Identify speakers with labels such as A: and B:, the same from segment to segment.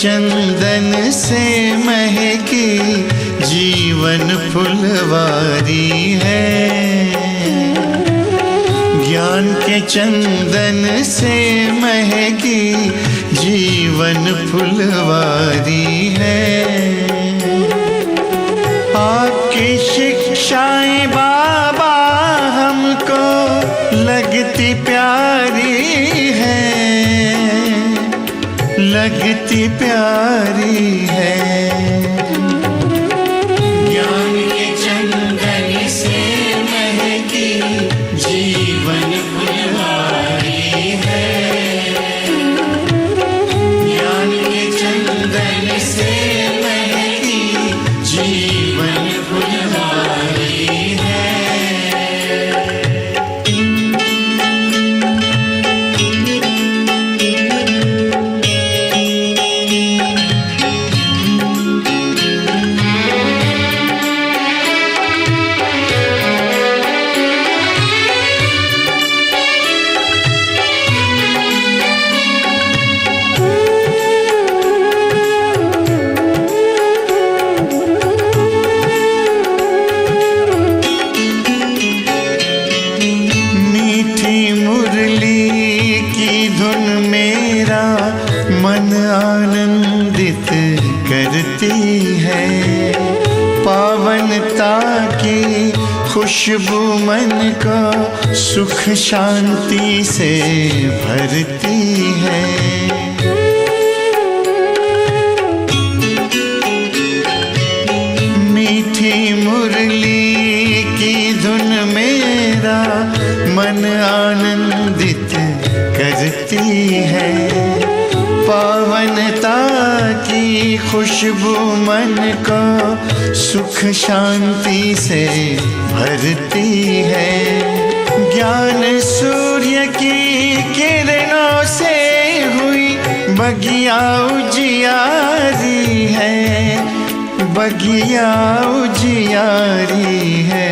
A: चंदन से महकी जीवन फुलवारी है। ज्ञान के चंदन से महकी जीवन फुलवारी है। आपकी शिक्षाएं बाबा हमको लगती प्यारी है, लगती प्यारी है। ज्ञान के चंदन से महकी जीवन फुलवारी है। ज्ञान के चंदन से महकी जीवन फुलवारी है। आनंदित करती है, पावनता की खुशबू मन को सुख शांति से भरती है। मीठी मुरली की धुन मेरा मन आनंदित करती है, पावनता की खुशबू मन को सुख शांति से भरती है। ज्ञान सूर्य की किरणों से हुई बगिया उजियारी है, बगिया उजियारी है।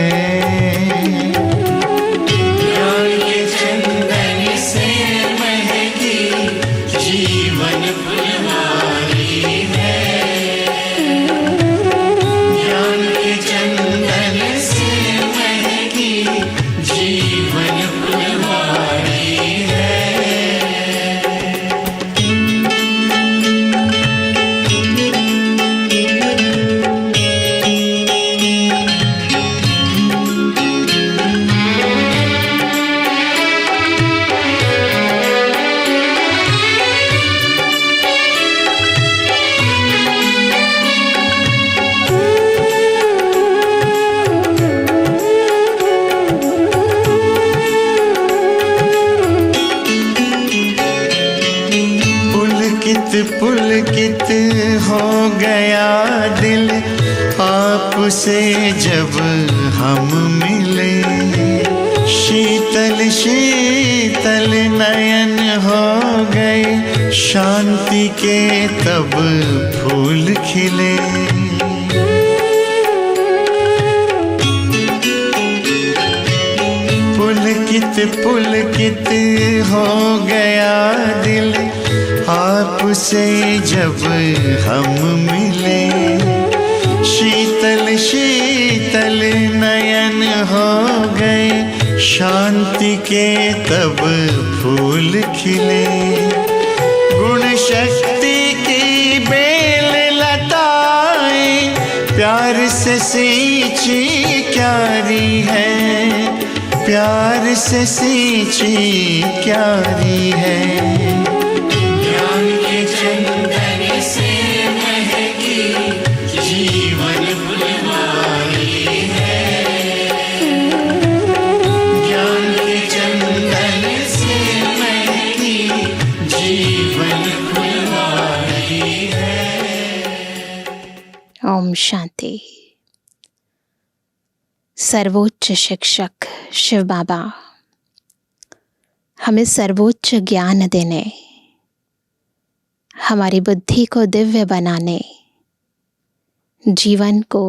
A: पुलकित हो गया दिल आपसे जब हम मिले, शीतल शीतल नयन हो गए, शांति के तब फूल खिले। पुलकित पुलकित हो गया दिल आपसे जब हम मिले, शीतल शीतल नयन हो गए, शांति के तब फूल खिले। गुण शक्ति की बेल लताएं प्यार से सींची क्यारी है, प्यार से सींची क्यारी है। जीवन फुलवारी है, ज्ञान के चंदन से महकी जीवन फुलवारी है।
B: ओम शांति। सर्वोच्च शिक्षक शिव बाबा हमें सर्वोच्च ज्ञान देने, हमारी बुद्धि को दिव्य बनाने, जीवन को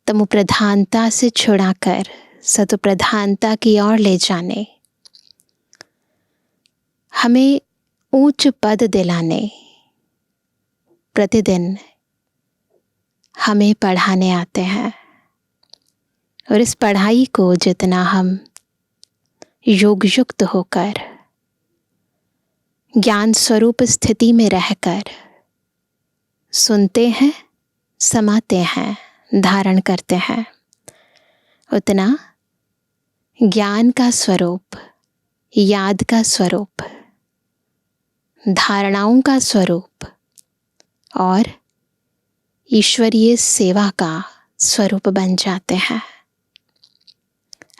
B: तमो प्रधानता से छुड़ाकर सतो प्रधानता की ओर ले जाने, हमें ऊंच पद दिलाने, प्रतिदिन हमें पढ़ाने आते हैं, और इस पढ़ाई को जितना हम योग युक्त होकर, ज्ञान स्वरूप स्थिति में रहकर सुनते हैं, समाते हैं, धारण करते हैं, उतना ज्ञान का स्वरूप, याद का स्वरूप, धारणाओं का स्वरूप और ईश्वरीय सेवा का स्वरूप बन जाते हैं।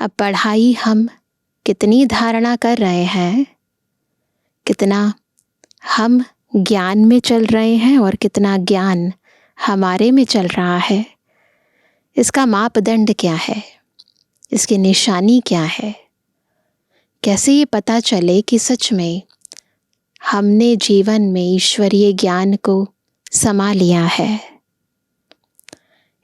B: अब पढ़ाई हम कितनी धारणा कर रहे हैं, कितना हम ज्ञान में चल रहे हैं और कितना ज्ञान हमारे में चल रहा है, इसका मापदंड क्या है, इसकी निशानी क्या है? कैसे ये पता चले कि सच में हमने जीवन में ईश्वरीय ज्ञान को समा लिया है?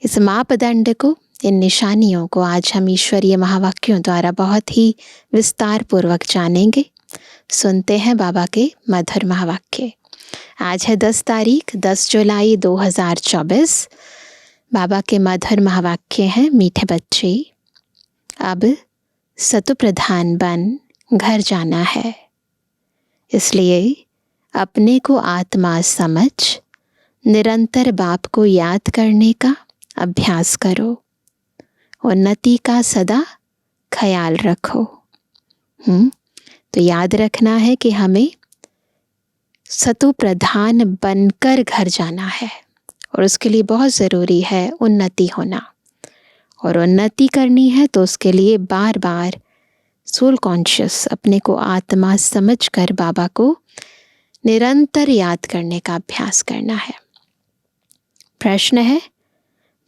B: इस मापदंड को, इन निशानियों को आज हम ईश्वरीय महावाक्यों द्वारा बहुत ही विस्तार पूर्वक जानेंगे। सुनते हैं बाबा के मधुर महावाक्य। आज है 10 जुलाई 2024। बाबा के मधुर महावाक्य हैं, मीठे बच्चे अब सतु प्रधान बन घर जाना है, इसलिए अपने को आत्मा समझ निरंतर बाप को याद करने का अभ्यास करो। उन्नति का सदा ख्याल रखो। तो याद रखना है कि हमें सतु प्रधान बनकर घर जाना है, और उसके लिए बहुत ज़रूरी है उन्नति होना। और उन्नति करनी है तो उसके लिए बार बार सोल कॉन्शियस, अपने को आत्मा समझकर बाबा को निरंतर याद करने का अभ्यास करना है। प्रश्न है,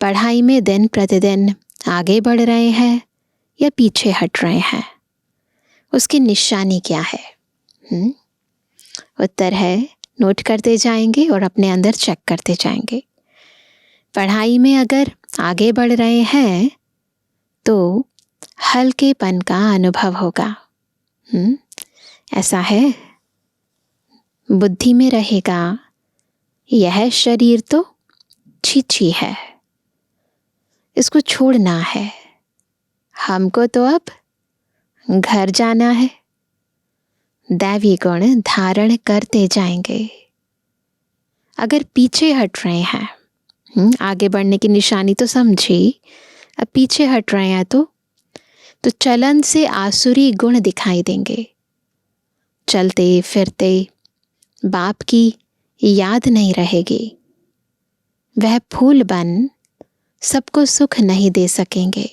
B: पढ़ाई में दिन प्रतिदिन आगे बढ़ रहे हैं या पीछे हट रहे हैं? उसकी निशानी क्या है? उत्तर है, नोट करते जाएंगे और अपने अंदर चेक करते जाएंगे। पढ़ाई में अगर आगे बढ़ रहे हैं तो हल्केपन का अनुभव होगा। ऐसा है, बुद्धि में रहेगा यह शरीर तो छी है, इसको छोड़ना है, हमको तो अब घर जाना है। दैवी गुण धारण करते जाएंगे। अगर पीछे हट रहे हैं, आगे बढ़ने की निशानी तो समझी, अब पीछे हट रहे हैं तो चलन से आसुरी गुण दिखाई देंगे। चलते फिरते बाप की याद नहीं रहेगी। वह फूल बन सबको सुख नहीं दे सकेंगे।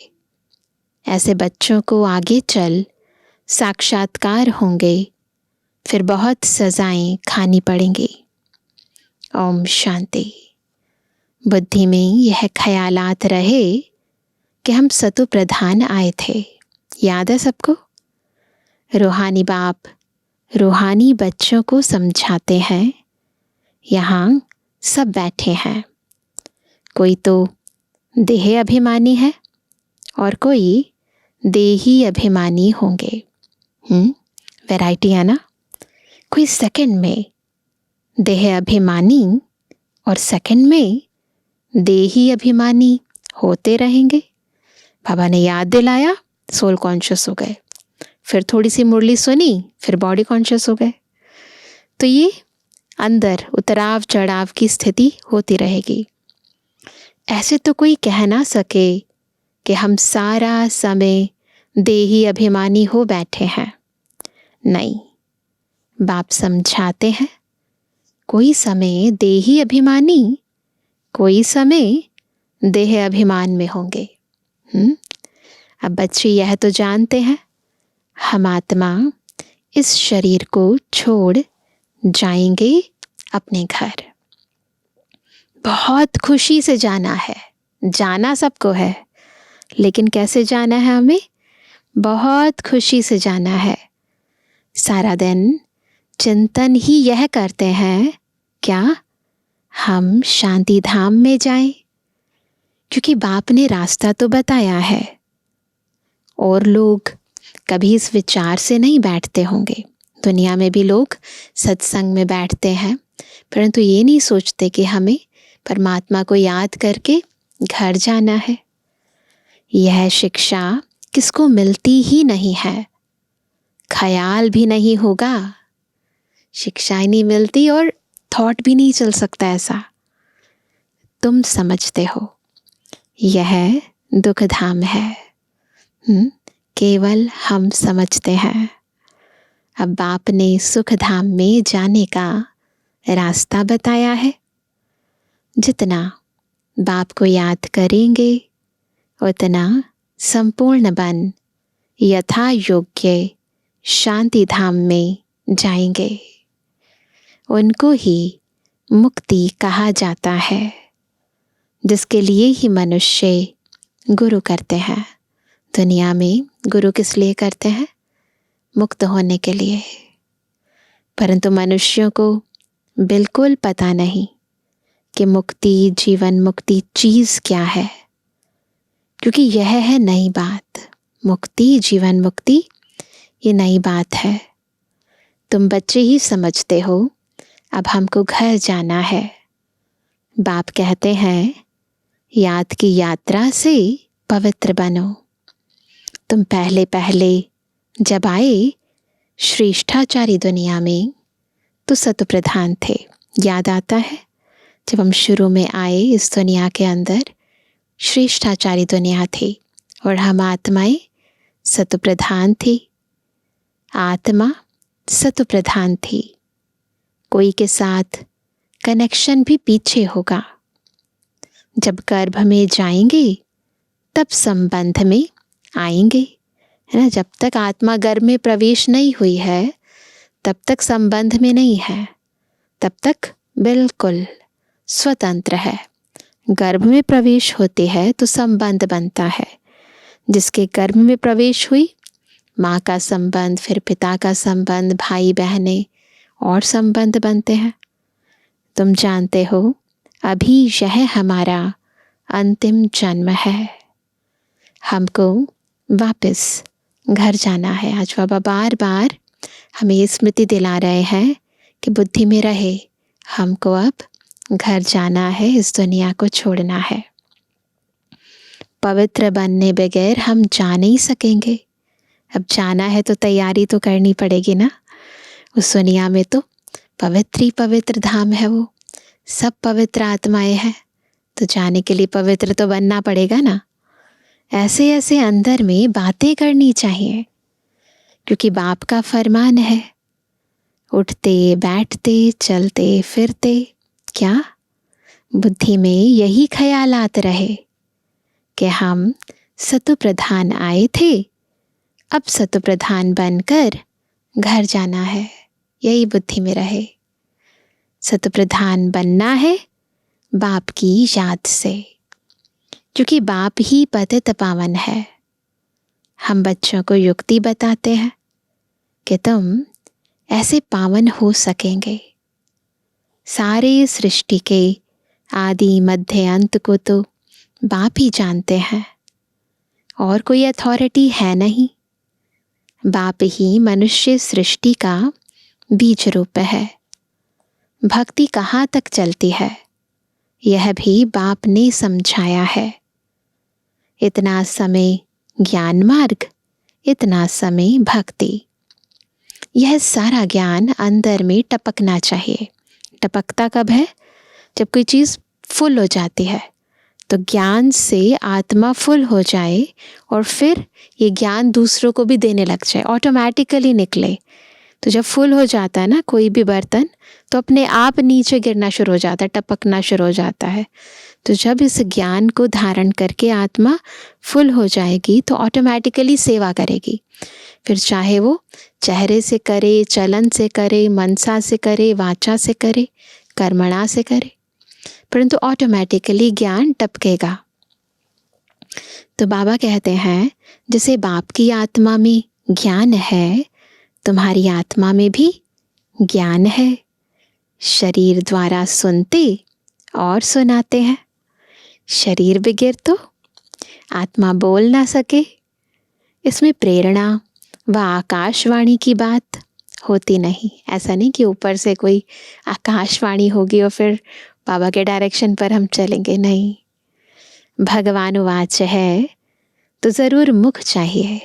B: ऐसे बच्चों को आगे चल साक्षात्कार होंगे, फिर बहुत सजाएं खानी पड़ेंगी। ओम शांति। बुद्धि में यह ख्यालात रहे कि हम सतु प्रधान आए थे। याद है सबको? रूहानी बाप रूहानी बच्चों को समझाते हैं। यहाँ सब बैठे हैं, कोई तो देह अभिमानी है और कोई देही अभिमानी होंगे। वैरायटी है ना? कोई सेकंड में देह अभिमानी और सेकंड में देही अभिमानी होते रहेंगे। बाबा ने याद दिलाया, सोल कॉन्शियस हो गए, फिर थोड़ी सी मुरली सुनी, फिर बॉडी कॉन्शियस हो गए। तो ये अंदर उतराव चढ़ाव की स्थिति होती रहेगी। ऐसे तो कोई कह ना सके कि हम सारा समय देही अभिमानी हो बैठे हैं। नहीं, बाप समझाते हैं, कोई समय देही अभिमानी, कोई समय देह अभिमान में होंगे। अब बच्चे यह तो जानते हैं, हम आत्मा इस शरीर को छोड़ जाएंगे अपने घर। बहुत खुशी से जाना है, जाना सबको है, लेकिन कैसे जाना है? हमें बहुत खुशी से जाना है। सारा दिन चिंतन ही यह करते हैं, क्या हम शांति धाम में जाएं? क्योंकि बाप ने रास्ता तो बताया है। और लोग कभी इस विचार से नहीं बैठते होंगे। दुनिया में भी लोग सत्संग में बैठते हैं, परंतु ये नहीं सोचते कि हमें परमात्मा को याद करके घर जाना है। यह शिक्षा किसको मिलती ही नहीं है, ख्याल भी नहीं होगा, शिक्षा ही नहीं मिलती और थॉट भी नहीं चल सकता ऐसा। तुम समझते हो यह दुख धाम है, केवल हम समझते हैं। अब बाप ने सुख धाम में जाने का रास्ता बताया है। जितना बाप को याद करेंगे उतना संपूर्ण बन यथा योग्य शांति धाम में जाएंगे। उनको ही मुक्ति कहा जाता है, जिसके लिए ही मनुष्य गुरु करते हैं। दुनिया में गुरु किस लिए करते हैं? मुक्त होने के लिए। परंतु मनुष्यों को बिल्कुल पता नहीं कि मुक्ति, जीवन मुक्ति चीज़ क्या है, क्योंकि यह है नई बात। मुक्ति, जीवन मुक्ति ये नई बात है। तुम बच्चे ही समझते हो अब हमको घर जाना है। बाप कहते हैं याद की यात्रा से पवित्र बनो। तुम पहले पहले जब आए श्रेष्ठाचारी दुनिया में तो सतप्रधान थे। याद आता है जब हम शुरू में आए इस दुनिया के अंदर श्रेष्ठाचारी दुनिया थी और हम आत्माएं सतप्रधान थी। आत्मा सतप्रधान थी। कोई के साथ कनेक्शन भी पीछे होगा। जब गर्भ में जाएंगे तब संबंध में आएंगे, है ना। जब तक आत्मा गर्भ में प्रवेश नहीं हुई है तब तक संबंध में नहीं है, तब तक बिल्कुल स्वतंत्र है। गर्भ में प्रवेश होते है तो संबंध बनता है। जिसके गर्भ में प्रवेश हुई, माँ का संबंध, फिर पिता का संबंध, भाई बहनें और संबंध बनते हैं। तुम जानते हो अभी यह हमारा अंतिम जन्म है। हमको वापस घर जाना है। आज बाबा बार बार हमें ये स्मृति दिला रहे हैं कि बुद्धि में रहे, हमको अब घर जाना है, इस दुनिया को छोड़ना है। पवित्र बनने बगैर हम जा नहीं सकेंगे। अब जाना है तो तैयारी तो करनी पड़ेगी ना। उस दुनिया में तो पवित्र ही पवित्र धाम है, वो सब पवित्र आत्माएं हैं, तो जाने के लिए पवित्र तो बनना पड़ेगा ना। ऐसे ऐसे अंदर में बातें करनी चाहिए, क्योंकि बाप का फरमान है, उठते बैठते चलते फिरते क्या बुद्धि में यही ख्यालात रहे कि हम सतप्रधान आए थे, अब सतप्रधान बनकर घर जाना है। यही बुद्धि में रहे। सतप्रधान बनना है बाप की याद से, क्योंकि बाप ही पतित पावन है। हम बच्चों को युक्ति बताते हैं कि तुम ऐसे पावन हो सकेंगे। सारे सृष्टि के आदि मध्य अंत को तो बाप ही जानते हैं, और कोई अथॉरिटी है नहीं। बाप ही मनुष्य सृष्टि का बीज रूप है। भक्ति कहाँ तक चलती है यह भी बाप ने समझाया है। इतना समय ज्ञान मार्ग, इतना समय भक्ति, यह सारा ज्ञान अंदर में टपकना चाहिए। टपकता कब है? जब कोई चीज़ फुल हो जाती है। तो ज्ञान से आत्मा फुल हो जाए और फिर ये ज्ञान दूसरों को भी देने लग जाए, ऑटोमेटिकली निकले। तो जब फुल हो जाता है ना कोई भी बर्तन, तो अपने आप नीचे गिरना शुरू हो जाता है, टपकना शुरू हो जाता है। तो जब इस ज्ञान को धारण करके आत्मा फुल हो जाएगी तो ऑटोमेटिकली सेवा करेगी। फिर चाहे वो चेहरे से करे, चलन से करे, मनसा से करे, वाचा से करे, कर्मणा से करे, परंतु ऑटोमेटिकली ज्ञान टपकेगा। तो बाबा कहते हैं जैसे बाप की आत्मा में ज्ञान है, तुम्हारी आत्मा में भी ज्ञान है। शरीर द्वारा सुनते और सुनाते हैं। शरीर बिगिर तो आत्मा बोल ना सके। इसमें प्रेरणा व आकाशवाणी की बात होती नहीं। ऐसा नहीं कि ऊपर से कोई आकाशवाणी होगी और फिर बाबा के डायरेक्शन पर हम चलेंगे, नहीं। भगवानुवाच है तो ज़रूर मुख चाहिए।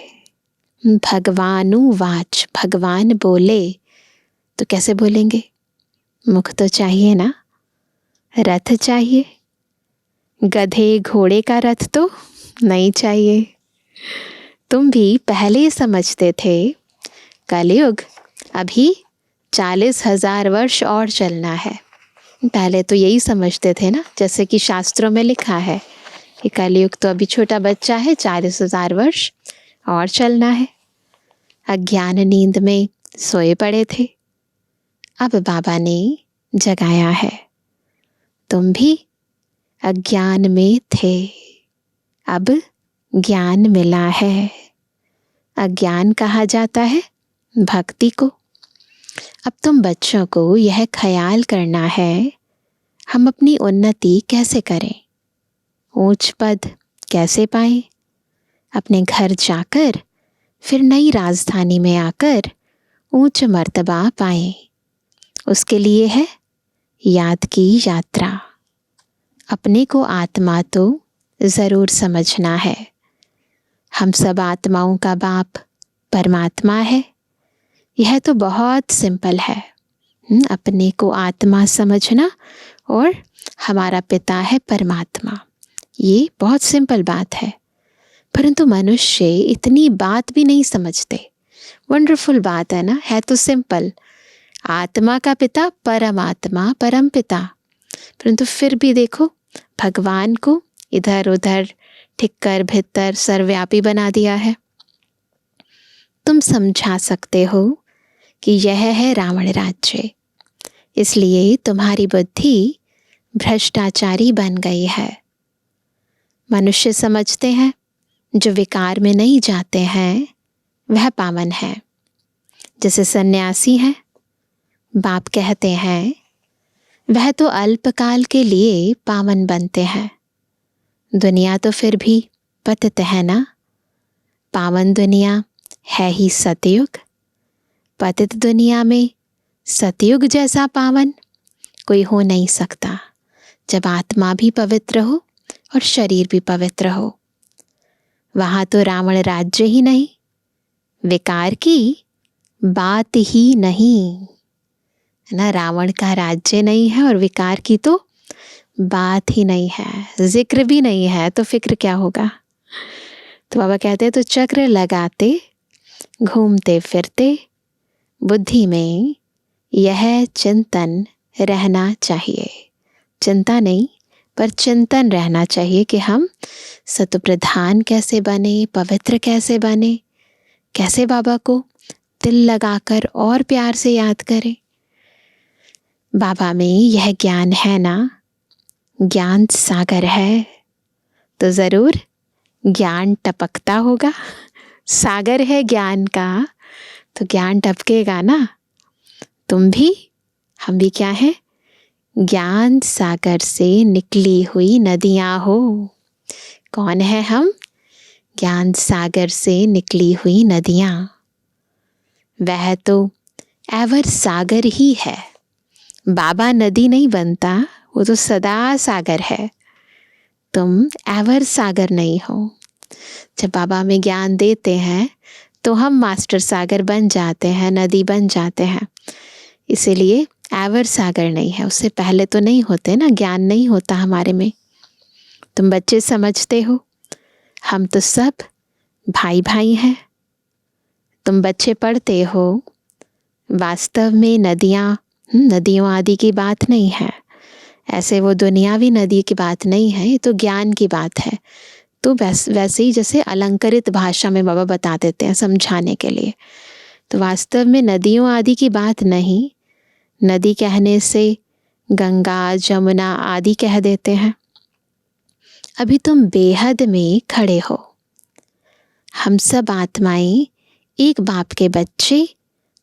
B: भगवानुवाच, भगवान बोले तो कैसे बोलेंगे? मुख तो चाहिए ना। रथ चाहिए, गधे घोड़े का रथ तो नहीं चाहिए। तुम भी पहले समझते थे कलयुग अभी 40,000 वर्ष और चलना है। पहले तो यही समझते थे ना, जैसे कि शास्त्रों में लिखा है कि कलयुग तो अभी छोटा बच्चा है, 40,000 वर्ष और चलना है। अज्ञान नींद में सोए पड़े थे, अब बाबा ने जगाया है। तुम भी अज्ञान में थे, अब ज्ञान मिला है। अज्ञान कहा जाता है भक्ति को। अब तुम बच्चों को यह ख्याल करना है, हम अपनी उन्नति कैसे करें, ऊंच पद कैसे पाएं, अपने घर जाकर फिर नई राजधानी में आकर ऊंच मर्तबा पाएं। उसके लिए है याद की यात्रा। अपने को आत्मा तो ज़रूर समझना है। हम सब आत्माओं का बाप परमात्मा है। यह तो बहुत सिंपल है, अपने को आत्मा समझना और हमारा पिता है परमात्मा। ये बहुत सिंपल बात है, परंतु मनुष्य इतनी बात भी नहीं समझते। वंडरफुल बात है ना, है तो सिंपल। आत्मा का पिता परमात्मा, परम पिता, परंतु फिर भी देखो भगवान को इधर उधर ठिक्कर भित्तर सर्वव्यापी बना दिया है। तुम समझा सकते हो कि यह है रावण राज्य, इसलिए तुम्हारी बुद्धि भ्रष्टाचारी बन गई है। मनुष्य समझते हैं जो विकार में नहीं जाते हैं वह पावन है। जैसे सन्यासी हैं, बाप कहते हैं वह तो अल्पकाल के लिए पावन बनते हैं। दुनिया तो फिर भी पतित है ना। पावन दुनिया है ही सतयुग। पतित दुनिया में सतयुग जैसा पावन कोई हो नहीं सकता, जब आत्मा भी पवित्र हो और शरीर भी पवित्र हो। वहाँ तो रावण राज्य ही नहीं, विकार की बात ही नहीं है ना। रावण का राज्य नहीं है और विकार की तो बात ही नहीं है, जिक्र भी नहीं है, तो फिक्र क्या होगा। तो बाबा कहते हैं तो चक्र लगाते घूमते फिरते बुद्धि में यह चिंतन रहना चाहिए। चिंता नहीं पर चिंतन रहना चाहिए कि हम सतप्रधान कैसे बने, पवित्र कैसे बने, कैसे बाबा को दिल लगाकर और प्यार से याद करें। बाबा में यह ज्ञान है ना, ज्ञान सागर है, तो ज़रूर ज्ञान टपकता होगा। सागर है ज्ञान का तो ज्ञान टपकेगा ना। तुम भी, हम भी क्या हैं? ज्ञान सागर से निकली हुई नदियाँ हो। कौन है हम? ज्ञान सागर से निकली हुई नदियाँ। वह तो एवर सागर ही है। बाबा नदी नहीं बनता, वो तो सदा सागर है। तुम एवर सागर नहीं हो। जब बाबा हमें ज्ञान देते हैं तो हम मास्टर सागर बन जाते हैं, नदी बन जाते हैं। इसीलिए एवर सागर नहीं है, उससे पहले तो नहीं होते ना, ज्ञान नहीं होता हमारे में। तुम बच्चे समझते हो हम तो सब भाई भाई हैं। तुम बच्चे पढ़ते हो, वास्तव में नदियों आदि की बात नहीं है। ऐसे वो दुनियावी नदी की बात नहीं है, ये तो ज्ञान की बात है। तो वैसे ही जैसे अलंकृत भाषा में बाबा बता देते हैं समझाने के लिए। तो वास्तव में नदियों आदि की बात नहीं। नदी कहने से गंगा जमुना आदि कह देते हैं। अभी तुम बेहद में खड़े हो। हम सब आत्माएं एक बाप के बच्चे,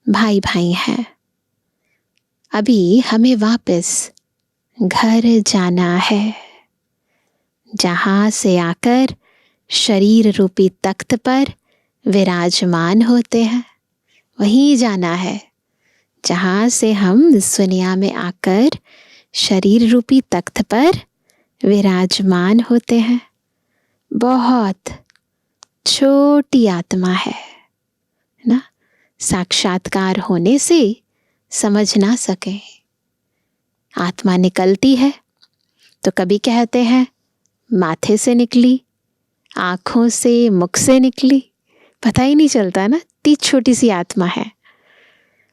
B: भाई भाई हैं। अभी हमें वापस घर जाना है, जहाँ से आकर शरीर रूपी तख्त पर विराजमान होते हैं, वहीं जाना है। जहाँ से हम इस दुनिया में आकर शरीर रूपी तख्त पर विराजमान होते हैं। बहुत छोटी आत्मा है ना, साक्षात्कार होने से समझ ना सके। आत्मा निकलती है तो कभी कहते हैं माथे से निकली, आँखों से, मुख से निकली, पता ही नहीं चलता ना, इतनी छोटी सी आत्मा है।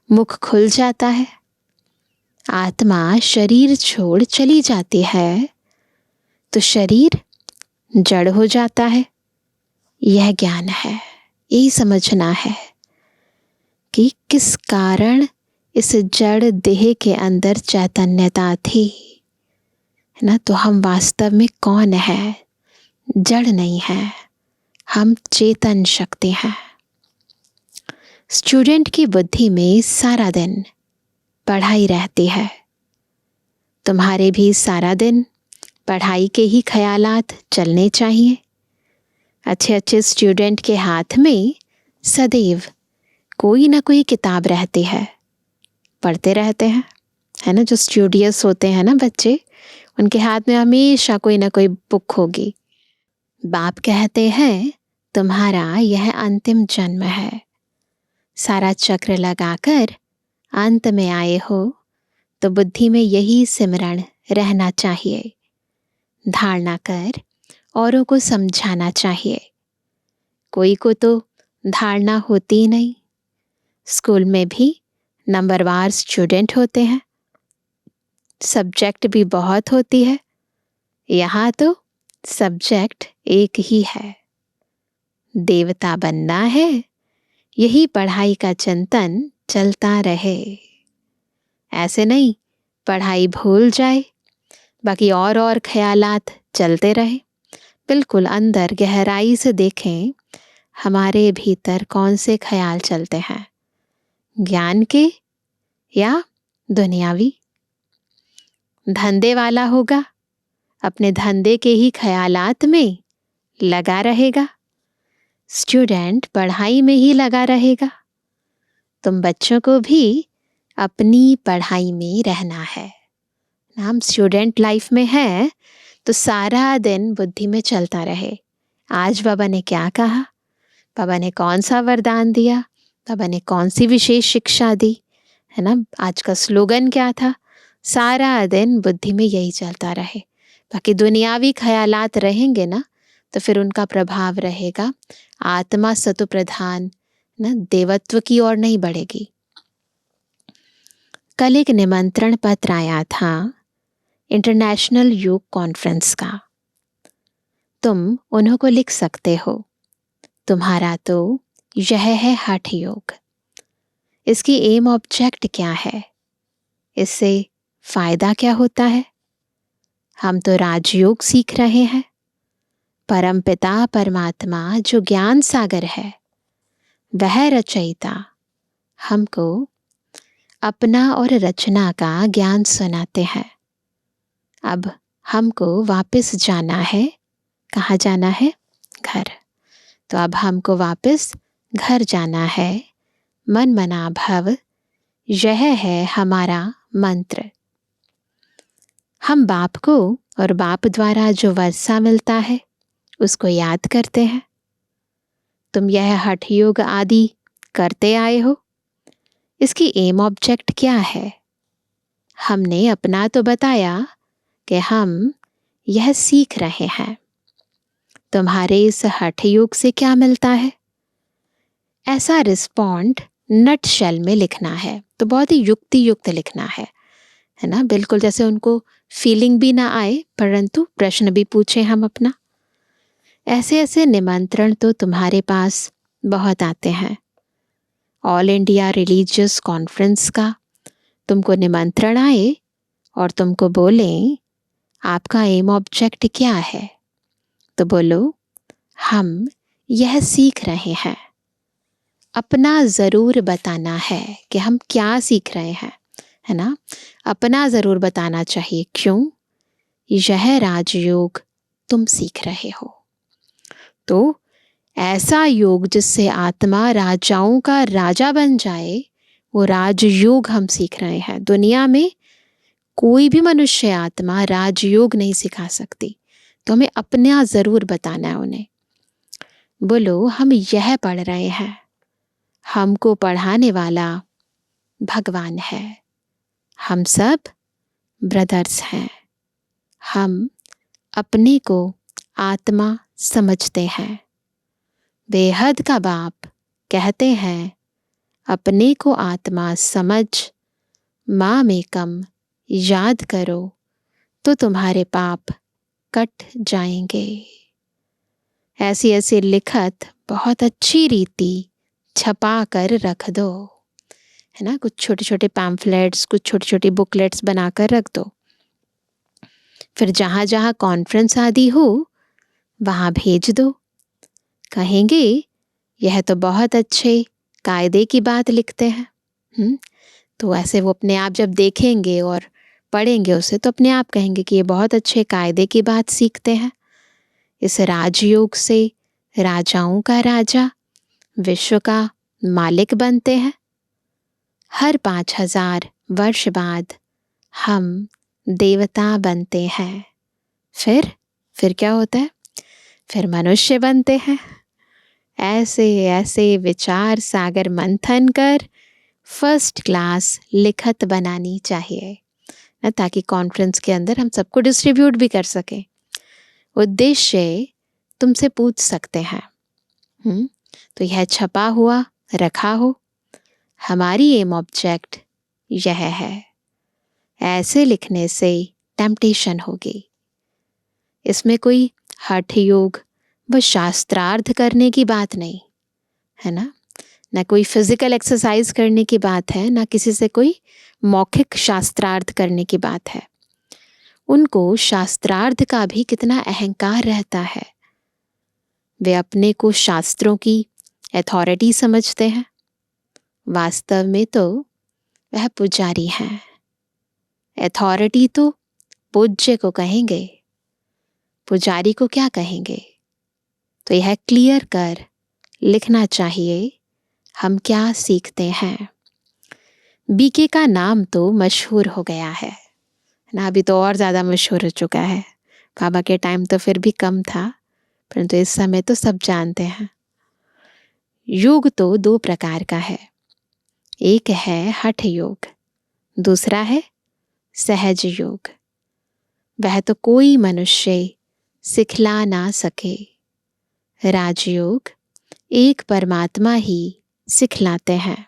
B: मुख खुल जाता है, आत्मा शरीर छोड़ चली जाती है तो शरीर जड़ हो जाता है। यह ज्ञान है, यही समझना है कि किस कारण इस जड़ देह के अंदर चैतन्यता थी, है ना। तो हम वास्तव में कौन है? जड़ नहीं है, हम चेतन शक्ति हैं। स्टूडेंट की बुद्धि में सारा दिन पढ़ाई रहती है। तुम्हारे भी सारा दिन पढ़ाई के ही ख्यालात चलने चाहिए। अच्छे अच्छे स्टूडेंट के हाथ में सदैव कोई ना कोई किताब रहती है, पढ़ते रहते हैं, है ना। जो स्टूडियस होते हैं ना बच्चे, उनके हाथ में हमेशा कोई ना कोई बुक होगी। बाप कहते हैं तुम्हारा यह अंतिम जन्म है, सारा चक्र लगाकर अंत में आए हो तो बुद्धि में यही सिमरण रहना चाहिए। धारणा कर औरों को समझाना चाहिए। कोई को तो धारणा होती नहीं। स्कूल में भी नंबरवार स्टूडेंट होते हैं, सब्जेक्ट भी बहुत होती है। यहाँ तो सब्जेक्ट एक ही है, देवता बनना है। यही पढ़ाई का चिंतन चलता रहे। ऐसे नहीं पढ़ाई भूल जाए, बाकी और ख्यालात चलते रहे। बिल्कुल अंदर गहराई से देखें हमारे भीतर कौन से ख्याल चलते हैं, ज्ञान के या दुनियावी। धंधे वाला होगा, अपने धंधे के ही ख्यालात में लगा रहेगा। स्टूडेंट पढ़ाई में ही लगा रहेगा। तुम बच्चों को भी अपनी पढ़ाई में रहना है। हम स्टूडेंट लाइफ में है तो सारा दिन बुद्धि में चलता रहे, आज बाबा ने क्या कहा, बाबा ने कौन सा वरदान दिया, बाबा ने कौन सी विशेष शिक्षा दी, है ना। आज का स्लोगन क्या था, सारा दिन बुद्धि में यही चलता रहे। बाकी दुनियावी ख्यालात रहेंगे ना तो फिर उनका प्रभाव रहेगा आत्मा सतो प्रधान ना, देवत्व की ओर नहीं बढ़ेगी। कल एक निमंत्रण पत्र आया था इंटरनेशनल योग कॉन्फ्रेंस का। तुम उन्हों को लिख सकते हो। तुम्हारा तो यह है हठ योग। इसकी एम ऑब्जेक्ट क्या है, इससे फायदा क्या होता है? हम तो राजयोग सीख रहे हैं। परमपिता परमात्मा जो ज्ञान सागर है, वह रचयिता हमको अपना और रचना का ज्ञान सुनाते हैं। अब हमको वापस जाना है। कहाँ जाना है? घर। तो अब हमको वापस घर जाना है। मन मना भव, यह है हमारा मंत्र। हम बाप को और बाप द्वारा जो वर्षा मिलता है उसको याद करते हैं। तुम यह हठ योग आदि करते आए हो, इसकी एम ऑब्जेक्ट क्या है? हमने अपना तो बताया कि हम यह सीख रहे हैं। तुम्हारे इस हठ योग से क्या मिलता है, ऐसा रिस्पॉन्ड नट शेल में लिखना है। तो बहुत ही युक्ति युक्त लिखना है ना। बिल्कुल जैसे उनको फीलिंग भी ना आए परंतु प्रश्न भी पूछे हम अपना। ऐसे ऐसे निमंत्रण तो तुम्हारे पास बहुत आते हैं। ऑल इंडिया रिलीजियस कॉन्फ्रेंस का तुमको निमंत्रण आए और तुमको बोले आपका एम ऑब्जेक्ट क्या है, तो बोलो हम यह सीख रहे हैं। अपना ज़रूर बताना है कि हम क्या सीख रहे हैं, है ना। अपना ज़रूर बताना चाहिए। क्यों? यह राजयोग तुम सीख रहे हो। तो ऐसा योग जिससे आत्मा राजाओं का राजा बन जाए, वो राजयोग हम सीख रहे हैं। दुनिया में कोई भी मनुष्य आत्मा राजयोग नहीं सिखा सकती, तो हमें अपना ज़रूर बताना है उन्हें। बोलो, हम यह पढ़ रहे हैं, हमको पढ़ाने वाला भगवान है। हम सब ब्रदर्स हैं। हम अपने को आत्मा समझते हैं। बेहद का बाप कहते हैं, अपने को आत्मा समझ माम एकम याद करो तो तुम्हारे पाप कट जाएंगे। ऐसी ऐसी लिखत बहुत अच्छी रीति छपा कर रख दो, है ना। कुछ छोटे छोटे पैम्फलेट्स, कुछ छोटी छोटी बुकलेट्स बनाकर रख दो। फिर जहाँ जहाँ कॉन्फ्रेंस आदि हो वहाँ भेज दो। कहेंगे यह तो बहुत अच्छे कायदे की बात लिखते हैं। तो ऐसे वो अपने आप जब देखेंगे और पढ़ेंगे उसे, तो अपने आप कहेंगे कि ये बहुत अच्छे कायदे की बात सीखते हैं। इस राजयोग से राजाओं का राजा, विश्व का मालिक बनते हैं। हर 5000 वर्ष बाद हम देवता बनते हैं। फिर क्या होता है? फिर मनुष्य बनते हैं। ऐसे ऐसे विचार सागर मंथन कर फर्स्ट क्लास लिखत बनानी चाहिए ना, ताकि कॉन्फ्रेंस के अंदर हम सबको डिस्ट्रीब्यूट भी कर सकें। उद्देश्य तुमसे पूछ सकते हैं, तो यह छपा हुआ रखा हो, हमारी एम ऑब्जेक्ट यह है। ऐसे लिखने से टेम्पटेशन होगी। इसमें कोई हठ योग व शास्त्रार्थ करने की बात नहीं है ना, ना कोई फिजिकल एक्सरसाइज करने की बात है, ना किसी से कोई मौखिक शास्त्रार्थ करने की बात है। उनको शास्त्रार्थ का भी कितना अहंकार रहता है। वे अपने को शास्त्रों की अथॉरिटी समझते हैं। वास्तव में तो वह पुजारी हैं। अथॉरिटी तो पूज्य को कहेंगे, पुजारी को क्या कहेंगे। तो यह क्लियर कर लिखना चाहिए हम क्या सीखते हैं। बीके का नाम तो मशहूर हो गया है ना, अभी तो और ज़्यादा मशहूर हो चुका है। बाबा के टाइम तो फिर भी कम था, परंतु इस समय तो सब जानते हैं। योग तो 2 प्रकार का है। एक है हठ योग, दूसरा है सहज योग। वह तो कोई मनुष्य सिखला ना सके। राजयोग एक परमात्मा ही सिखलाते हैं।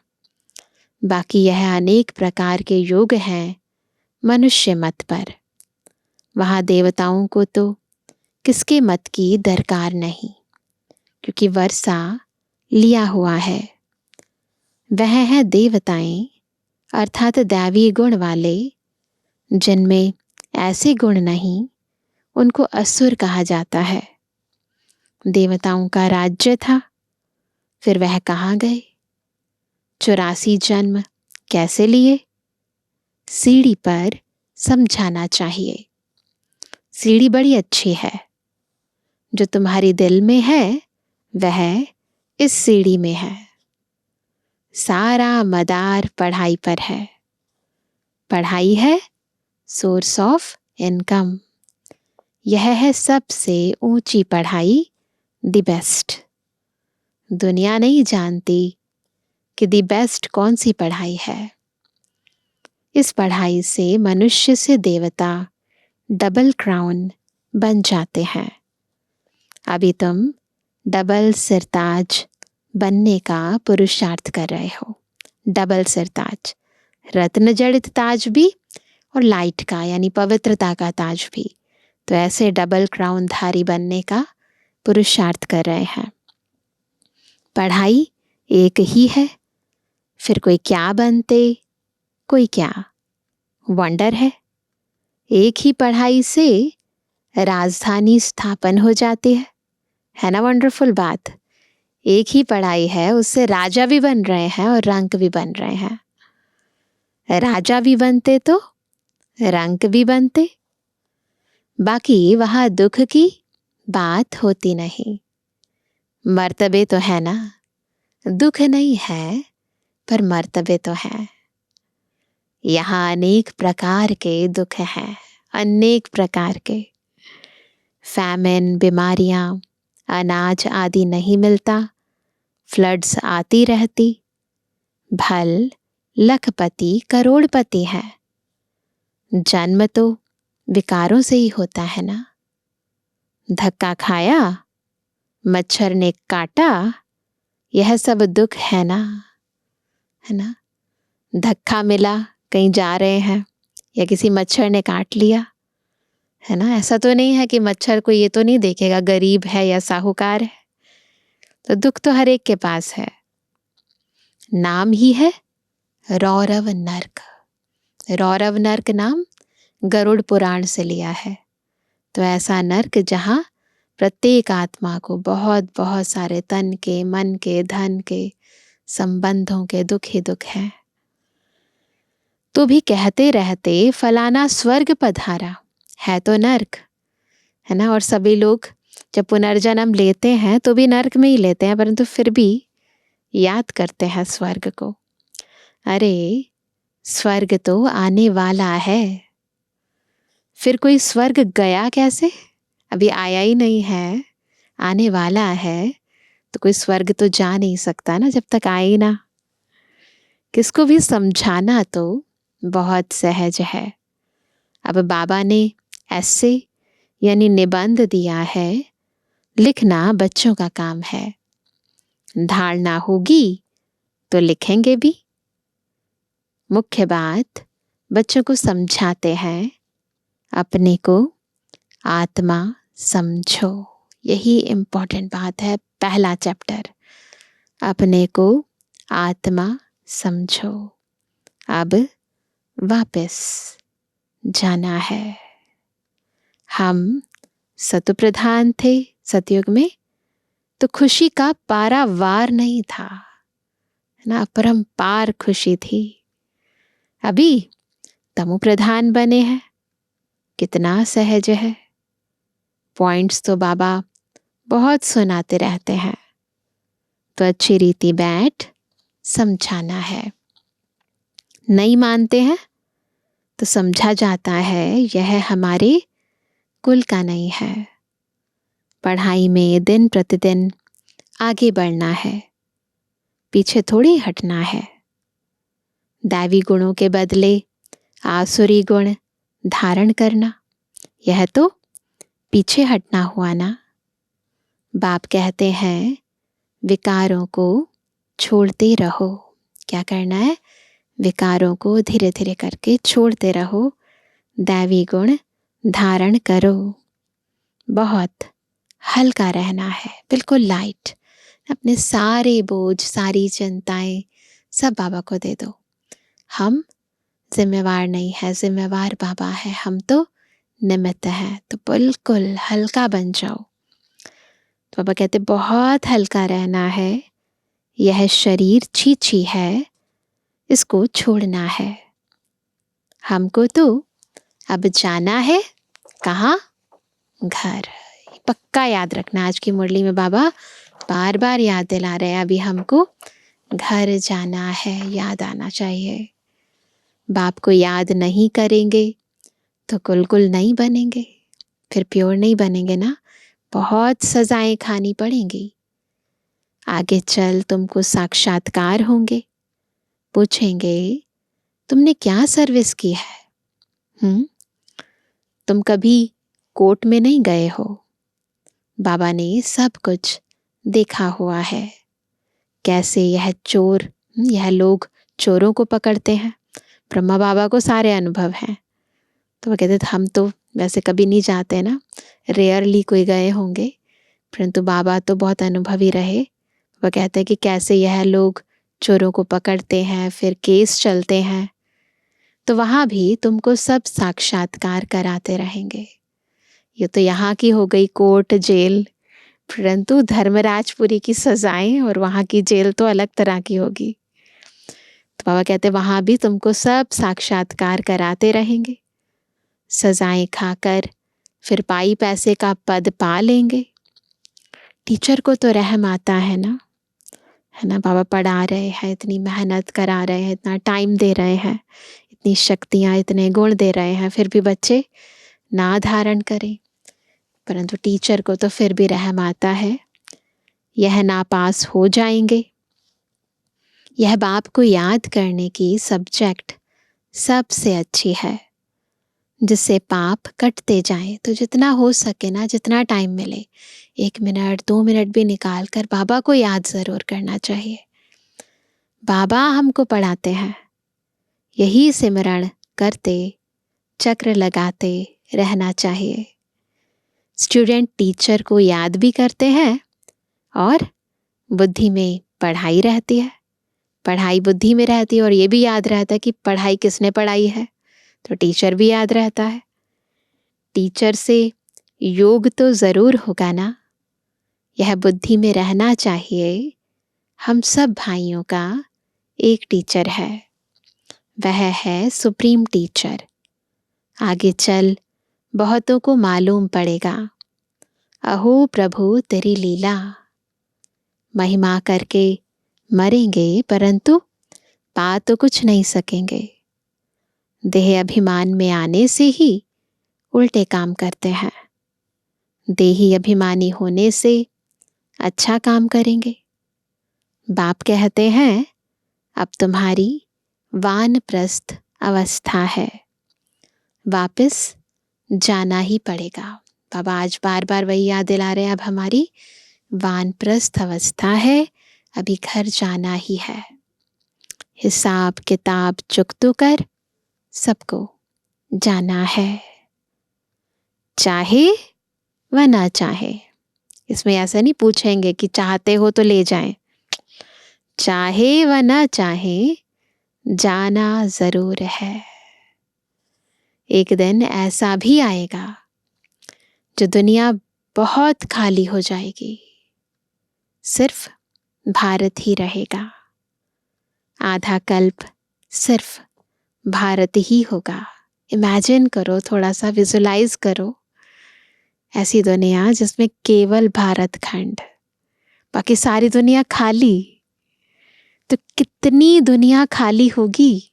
B: बाकी यह अनेक प्रकार के योग हैं मनुष्य मत पर। वहाँ देवताओं को तो किसके मत की दरकार नहीं, क्योंकि वर्षा लिया हुआ है। वह है देवताएं, अर्थात दैवी गुण वाले। जिनमें ऐसे गुण नहीं, उनको असुर कहा जाता है। देवताओं का राज्य था, फिर वह कहाँ गए? 84 जन्म कैसे लिए? सीढ़ी पर समझाना चाहिए। सीढ़ी बड़ी अच्छी है। जो तुम्हारी दिल में है वह इस सीढ़ी में है। सारा मदार पढ़ाई पर है। पढ़ाई है सोर्स ऑफ इनकम। यह है सबसे ऊंची पढ़ाई, द बेस्ट। दुनिया नहीं जानती कि द बेस्ट कौन सी पढ़ाई है। इस पढ़ाई से मनुष्य से देवता डबल क्राउन बन जाते हैं। अभी तुम डबल सिरताज बनने का पुरुषार्थ कर रहे हो। डबल सिरताज, रत्न जड़ित ताज भी और लाइट का यानी पवित्रता का ताज भी। तो ऐसे डबल क्राउन धारी बनने का पुरुषार्थ कर रहे हैं। पढ़ाई एक ही है, फिर कोई क्या बनते, कोई क्या। वंडर है, एक ही पढ़ाई से राजधानी स्थापन हो जाती है ना। वंडरफुल बात। एक ही पढ़ाई है, उससे राजा भी बन रहे हैं और रंक भी बन रहे हैं। राजा भी बनते तो रंक भी बनते। बाकी वहां दुख की बात होती नहीं। मर्तबे तो है ना, दुख नहीं है, पर मर्तबे तो हैं। यहाँ अनेक प्रकार के दुख हैं, अनेक प्रकार के। फैमिन, बीमारियां, अनाज आदि नहीं मिलता, फ्लड्स आती रहती। भल लखपति करोड़पति है। जन्म तो विकारों से ही होता है ना। धक्का खाया, मच्छर ने काटा, यह सब दुख है ना, है ना। धक्का मिला, कहीं जा रहे हैं, या किसी मच्छर ने काट लिया, है ना। ऐसा तो नहीं है कि मच्छर को ये तो नहीं देखेगा गरीब है या साहूकार है। तो दुख तो हर एक के पास है। नाम ही है रौरव नर्क। रौरव नर्क नाम गरुड़ पुराण से लिया है। तो ऐसा नर्क जहां प्रत्येक आत्मा को बहुत बहुत सारे तन के, मन के, धन के, संबंधों के दुख ही दुख हैं। तो भी कहते रहते फलाना स्वर्ग पधारा, है तो नर्क, है ना। और सभी लोग जब पुनर्जन्म लेते हैं तो भी नर्क में ही लेते हैं, परंतु फिर भी याद करते हैं स्वर्ग को। अरे स्वर्ग तो आने वाला है। फिर कोई स्वर्ग गया कैसे? अभी आया ही नहीं है, आने वाला है। तो कोई स्वर्ग तो जा नहीं सकता ना जब तक आए ना। किसको भी समझाना तो बहुत सहज है। अब बाबा ने ऐसे यानी निबंध दिया है, लिखना बच्चों का काम है। धारणा होगी तो लिखेंगे भी। मुख्य बात बच्चों को समझाते हैं, अपने को आत्मा समझो। यही इम्पोर्टेंट बात है। पहला चैप्टर, अपने को आत्मा समझो। अब वापस जाना है। हम सतप्रधान थे सतयुग में, तो खुशी का पारावार नहीं था, है ना। अपरंपार खुशी थी। अभी तमो प्रधान बने हैं, कितना सहज है। पॉइंट्स तो बाबा बहुत सुनाते रहते हैं, तो अच्छी रीति बैठ समझाना है। नहीं मानते हैं तो समझा जाता है यह हमारे कुल का नहीं है। पढ़ाई में दिन प्रतिदिन आगे बढ़ना है, पीछे थोड़ी हटना है। दैवी गुणों के बदले आसुरी गुण धारण करना, यह तो पीछे हटना हुआ ना। बाप कहते हैं विकारों को छोड़ते रहो। क्या करना है? विकारों को धीरे धीरे करके छोड़ते रहो, दैवी गुण धारण करो। बहुत हल्का रहना है, बिल्कुल लाइट। अपने सारे बोझ, सारी चिंताएं सब बाबा को दे दो। हम जिम्मेवार नहीं है, जिम्मेवार बाबा है, हम तो निमित्त हैं। तो बिल्कुल हल्का बन जाओ। तो बाबा कहते बहुत हल्का रहना है। यह शरीर छीछी है, इसको छोड़ना है। हमको तो अब जाना है कहाँ? घर। पक्का याद रखना। आज की मुरली में बाबा बार बार याद दिला रहे हैं, अभी हमको घर जाना है, याद आना चाहिए। बाप को याद नहीं करेंगे तो कुल नहीं बनेंगे, फिर प्योर नहीं बनेंगे ना। बहुत सजाएं खानी पड़ेंगी। आगे चल तुमको साक्षात्कार होंगे, पूछेंगे तुमने क्या सर्विस की है। तुम कभी कोर्ट में नहीं गए हो, बाबा ने सब कुछ देखा हुआ है। कैसे यह चोर, यह लोग चोरों को पकड़ते हैं। ब्रह्मा बाबा को सारे अनुभव हैं। तो वो कहते थे हम तो वैसे कभी नहीं जाते ना, रेयरली कोई गए होंगे, परंतु बाबा तो बहुत अनुभवी रहे। वो कहते हैं कि कैसे यह लोग चोरों को पकड़ते हैं, फिर केस चलते हैं। तो वहाँ भी तुमको सब साक्षात्कार कराते रहेंगे। ये तो यहाँ की हो गई कोर्ट जेल, परंतु धर्मराजपुरी की सजाएं और वहाँ की जेल तो अलग तरह की होगी। तो बाबा कहते वहाँ भी तुमको सब साक्षात्कार कराते रहेंगे। सजाएं खाकर फिर पाई पैसे का पद पा लेंगे। टीचर को तो रहम आता है ना, है ना। बाबा पढ़ा रहे हैं, इतनी मेहनत करा रहे हैं, इतना टाइम दे रहे हैं, इतनी शक्तियाँ, इतने गुण दे रहे हैं, फिर भी बच्चे ना धारण करें। परंतु टीचर को तो फिर भी रहम आता है, यह नापास हो जाएंगे। यह बाप को याद करने की सब्जेक्ट सबसे अच्छी है, जिससे पाप कटते जाएं। तो जितना हो सके ना, जितना टाइम मिले, 1 मिनट 2 मिनट भी निकाल कर बाबा को याद ज़रूर करना चाहिए। बाबा हमको पढ़ाते हैं, यही सिमरण करते, चक्र लगाते रहना चाहिए। स्टूडेंट टीचर को याद भी करते हैं और बुद्धि में पढ़ाई रहती है, पढ़ाई बुद्धि में रहती है, और ये भी याद रहता है कि पढ़ाई किसने पढ़ाई है, तो टीचर भी याद रहता है। टीचर से योग तो ज़रूर होगा ना, यह बुद्धि में रहना चाहिए। हम सब भाइयों का एक टीचर है, वह है सुप्रीम टीचर। आगे चल बहुतों को मालूम पड़ेगा, अहो प्रभु तेरी लीला। महिमा करके मरेंगे, परंतु पा तो कुछ नहीं सकेंगे। देह अभिमान में आने से ही उल्टे काम करते हैं, देही अभिमानी होने से अच्छा काम करेंगे। बाप कहते हैं, अब तुम्हारी वानप्रस्थ अवस्था है, वापस जाना ही पड़ेगा। बाबा आज बार बार वही याद दिला रहे हैं, अब हमारी वानप्रस्थ अवस्था है, अभी घर जाना ही है। हिसाब किताब चुकतो कर सबको जाना है, चाहे व ना चाहे। इसमें ऐसा नहीं पूछेंगे कि चाहते हो तो ले जाएं, चाहे व ना चाहे जाना जरूर है। एक दिन ऐसा भी आएगा जो दुनिया बहुत खाली हो जाएगी, सिर्फ भारत ही रहेगा। आधा कल्प सिर्फ भारत ही होगा। इमेजिन करो, थोड़ा सा विजुलाइज करो, ऐसी दुनिया जिसमें केवल भारत खंड, बाकी सारी दुनिया खाली। तो कितनी दुनिया खाली होगी,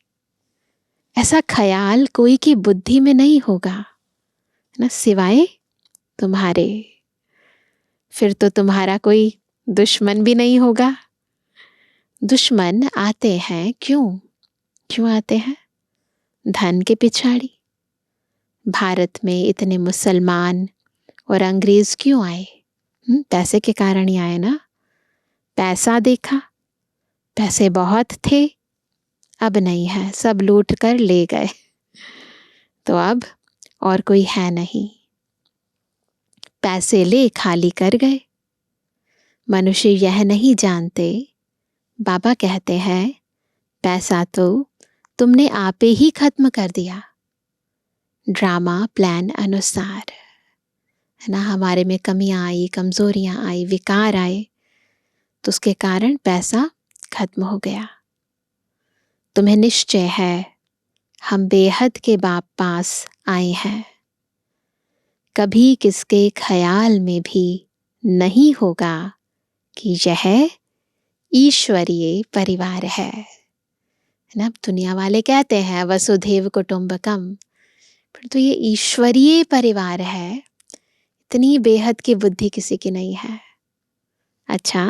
B: ऐसा ख्याल कोई की बुद्धि में नहीं होगा ना, सिवाय तुम्हारे। फिर तो तुम्हारा कोई दुश्मन भी नहीं होगा। दुश्मन आते हैं क्यों आते हैं? धन के पिछाड़ी। भारत में इतने मुसलमान और अंग्रेज क्यों आए? पैसे के कारण ही आए ना। पैसा देखा, पैसे बहुत थे, अब नहीं है, सब लूट कर ले गए, तो अब और कोई है नहीं, पैसे ले खाली कर गए। मनुष्य यह नहीं जानते, बाबा कहते हैं पैसा तो तुमने आपे ही खत्म कर दिया, ड्रामा प्लान अनुसार, है ना। हमारे में कमियां आई, कमजोरियां आई, विकार आए, तो उसके कारण पैसा खत्म हो गया। तुम्हें निश्चय है हम बेहद के बाप पास आए हैं, कभी किसके ख्याल में भी नहीं होगा कि यह ईश्वरीय परिवार है ना। दुनिया वाले कहते हैं वसुधैव कुटुंबकम, पर तो ये ईश्वरीय परिवार है। इतनी बेहद की बुद्धि किसी की नहीं है। अच्छा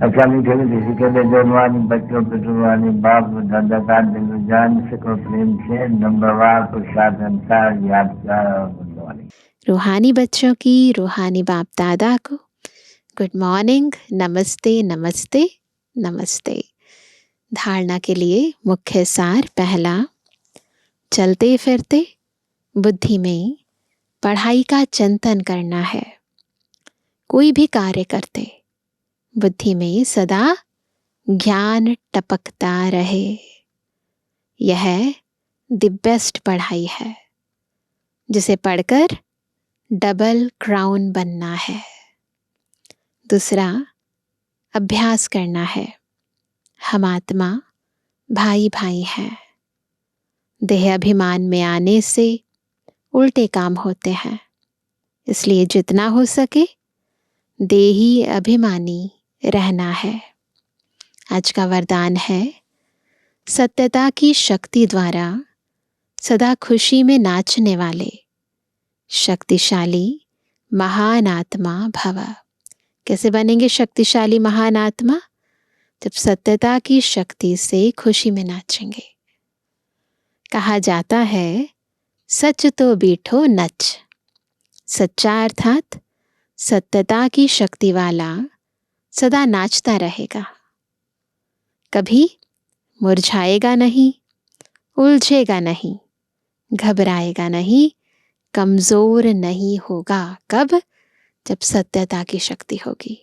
C: मीठे मीठे के बेजवानी बच्चों पे जुबानी बाप दादा का दिल जान से को प्रेम से नंबरवार प्रसाद अंसार याद का बनवानी।
B: रूहानी बच्चों की रूहानी बाप दादा को गुड मॉर्निंग, नमस्ते नमस्ते नमस्ते। धारणा के लिए मुख्य सार पहला, चलते फिरते बुद्धि में पढ़ाई का चिंतन करना है। कोई भी कार्य करते बुद्धि में सदा ज्ञान टपकता रहे, यह द बेस्ट पढ़ाई है, जिसे पढ़कर डबल क्राउन बनना है। दूसरा, अभ्यास करना है। हम आत्मा भाई भाई हैं, देह अभिमान में आने से उल्टे काम होते हैं, इसलिए जितना हो सके देही अभिमानी रहना है। आज का वरदान है, सत्यता की शक्ति द्वारा सदा खुशी में नाचने वाले शक्तिशाली महान आत्मा भव। कैसे बनेंगे शक्तिशाली महान आत्मा? जब सत्यता की शक्ति से खुशी में नाचेंगे। कहा जाता है, सच तो बीठो नच। सच्चा अर्थात सत्यता की शक्ति वाला सदा नाचता रहेगा, कभी मुरझाएगा नहीं, उलझेगा नहीं, घबराएगा नहीं, कमजोर नहीं होगा। कब? जब सत्यता की शक्ति होगी।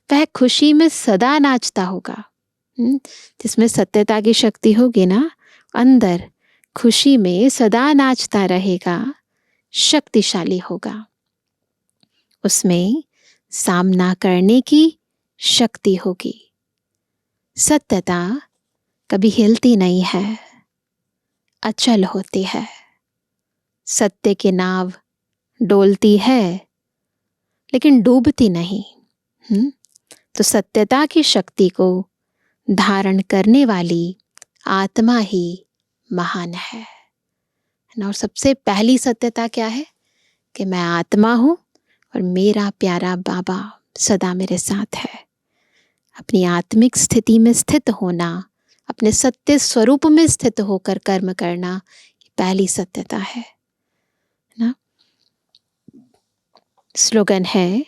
B: वह खुशी में सदा नाचता होगा। जिसमें सत्यता की शक्ति होगी ना, अंदर खुशी में सदा नाचता रहेगा, शक्तिशाली होगा। उसमें सामना करने की शक्ति होगी। सत्यता कभी हिलती नहीं है, अचल होती है। सत्य की नाव डोलती है लेकिन डूबती नहीं। तो सत्यता की शक्ति को धारण करने वाली आत्मा ही महान है। और सबसे पहली सत्यता क्या है? कि मैं आत्मा हूँ और मेरा प्यारा बाबा सदा मेरे साथ है। अपनी आत्मिक स्थिति में स्थित होना, अपने सत्य स्वरूप में स्थित होकर कर्म करना, पहली सत्यता है ना। स्लोगन है,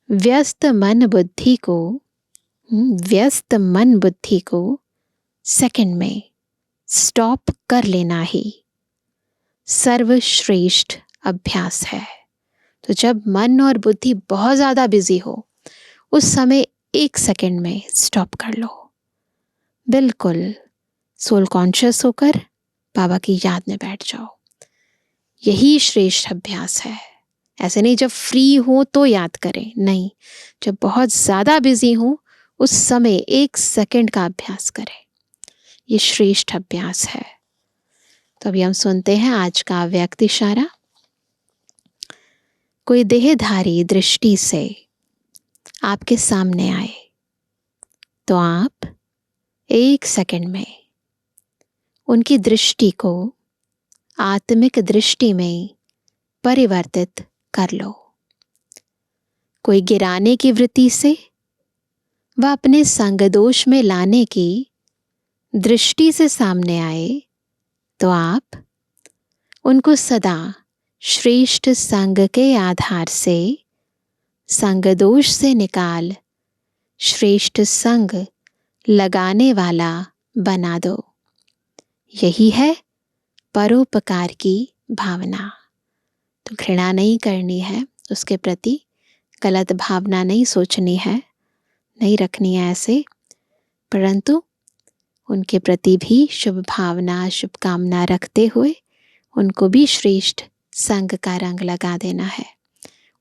B: व्यस्त मन बुद्धि को सेकंड में स्टॉप कर लेना ही सर्वश्रेष्ठ अभ्यास है। तो जब मन और बुद्धि बहुत ज्यादा बिजी हो, उस समय 1 सेकंड में स्टॉप कर लो। बिल्कुल सोल कॉन्शियस होकर बाबा की याद में बैठ जाओ। यही श्रेष्ठ अभ्यास है। ऐसे नहीं जब फ्री हो तो याद करें, नहीं, जब बहुत ज्यादा बिजी हो उस समय 1 सेकंड का अभ्यास करें। ये श्रेष्ठ अभ्यास है। तो अभी हम सुनते हैं आज का व्यक्ति इशारा। कोई देहधारी दृष्टि से आपके सामने आए तो आप 1 सेकंड में उनकी दृष्टि को आत्मिक दृष्टि में परिवर्तित कर लो। कोई गिराने की वृत्ति से व अपने संग दोष में लाने की दृष्टि से सामने आए तो आप उनको सदा श्रेष्ठ संग के आधार से संग दोष से निकाल श्रेष्ठ संग लगाने वाला बना दो। यही है परोपकार की भावना। तो घृणा नहीं करनी है, उसके प्रति गलत भावना नहीं सोचनी है, नहीं रखनी है ऐसे, परंतु उनके प्रति भी शुभ भावना, शुभकामना रखते हुए उनको भी श्रेष्ठ संग का रंग लगा देना है,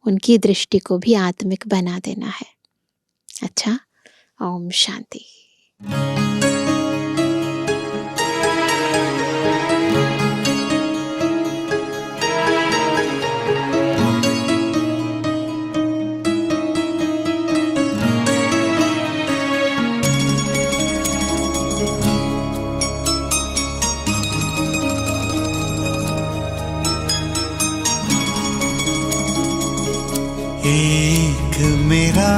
B: उनकी दृष्टि को भी आत्मिक बना देना है। अच्छा, ओम शांति।
A: एक मेरा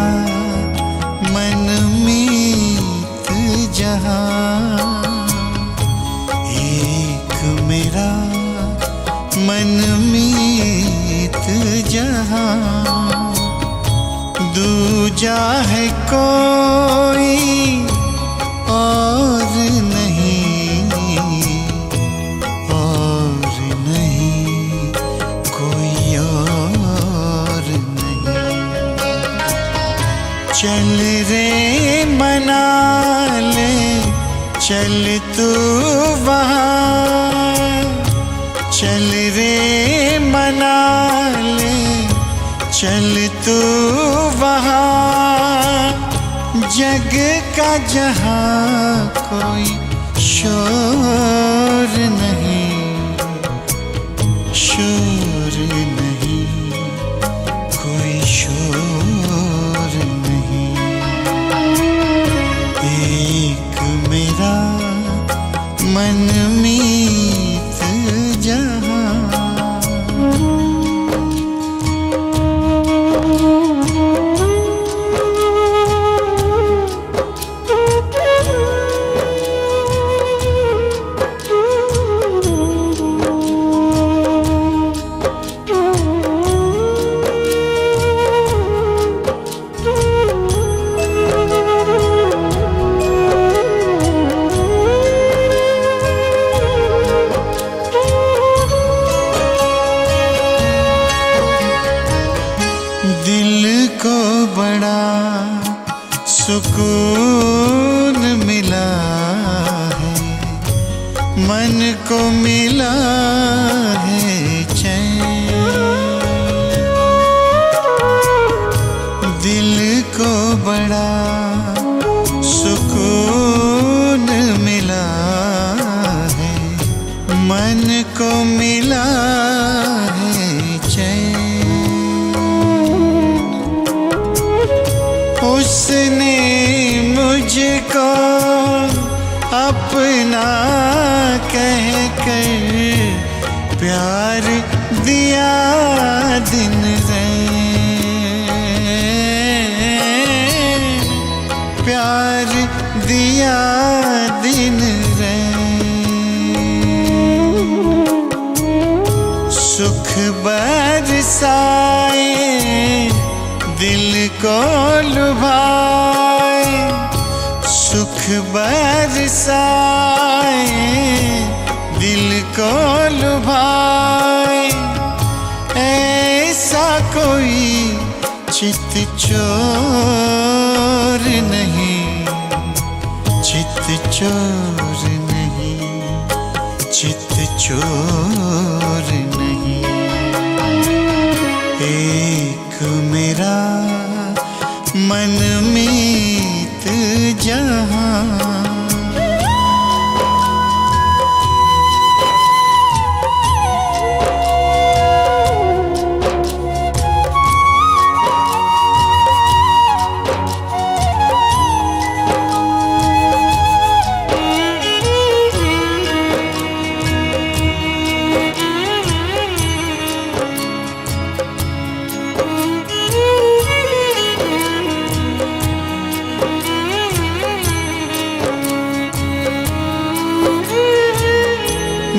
A: मन मीत जहां, एक मेरा मन मीत जहां, दूजा है कोई और नहीं, और नहीं कोई और नहीं। चल रे मना ले चल तू वहाँ, चल रे मना ले चल तू वहाँ, जग का जहाँ कोई शोर नहीं, शोर नहीं, कोई शोर नहीं। मनमीत जहां। दिल को बड़ा सुकून मिला है, मन को मिला है चैन। दिल को बड़ा सुकून मिला है, मन को मिला है चैन। उसने मुझको अपना कहकर प्यार दिया दिन रैन, प्यार दिया दिन रैन। सुख बरसाए दिल को लुभाए, सुख बरसाए दिल को लुभाए। ऐसा कोई चित चोर नहीं, चित चोर नहीं, चित चोर नहीं। एक मेरा मनमीत जहां।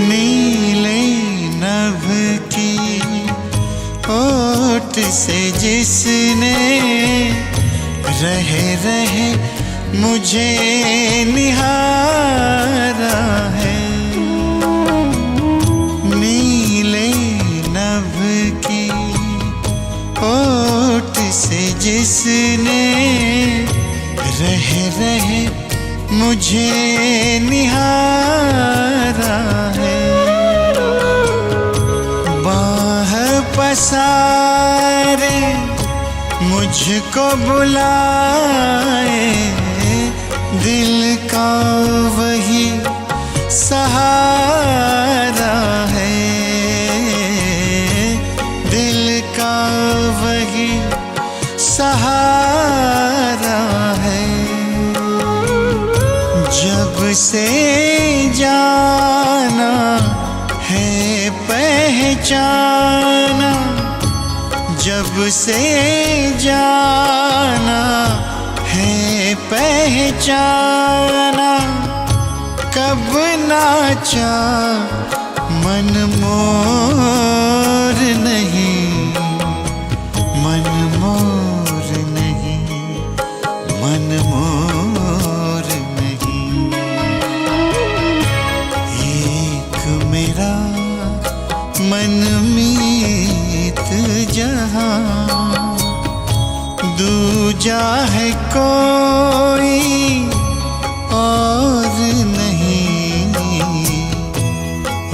A: नीले नभ की ओट से जिसने रहे रहे मुझे निहारा है। नीले नभ की ओट से जिसने रहे रहे मुझे निहारा है। बाह पसारे मुझको बुलाए, दिल का वही सहारा है, दिल का वही सहारा है। जब से जाना है पहचाना, जब से जाना है पहचाना। कब नाचा मन मोर नहीं, मन मोर नहीं, मन मोर नहीं। एक मेरा मनमीत जहां, दूजा है कोई और नहीं,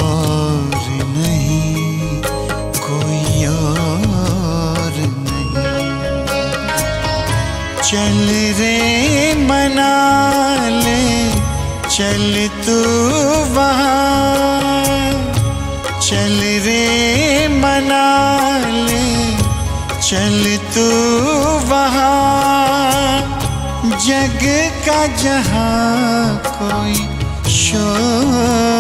A: और नहीं कोई और नहीं। चल रे मना ले चल तू वहाँ, चल रे मना ले चल तू वहाँ। जग का जहाँ कोई शोर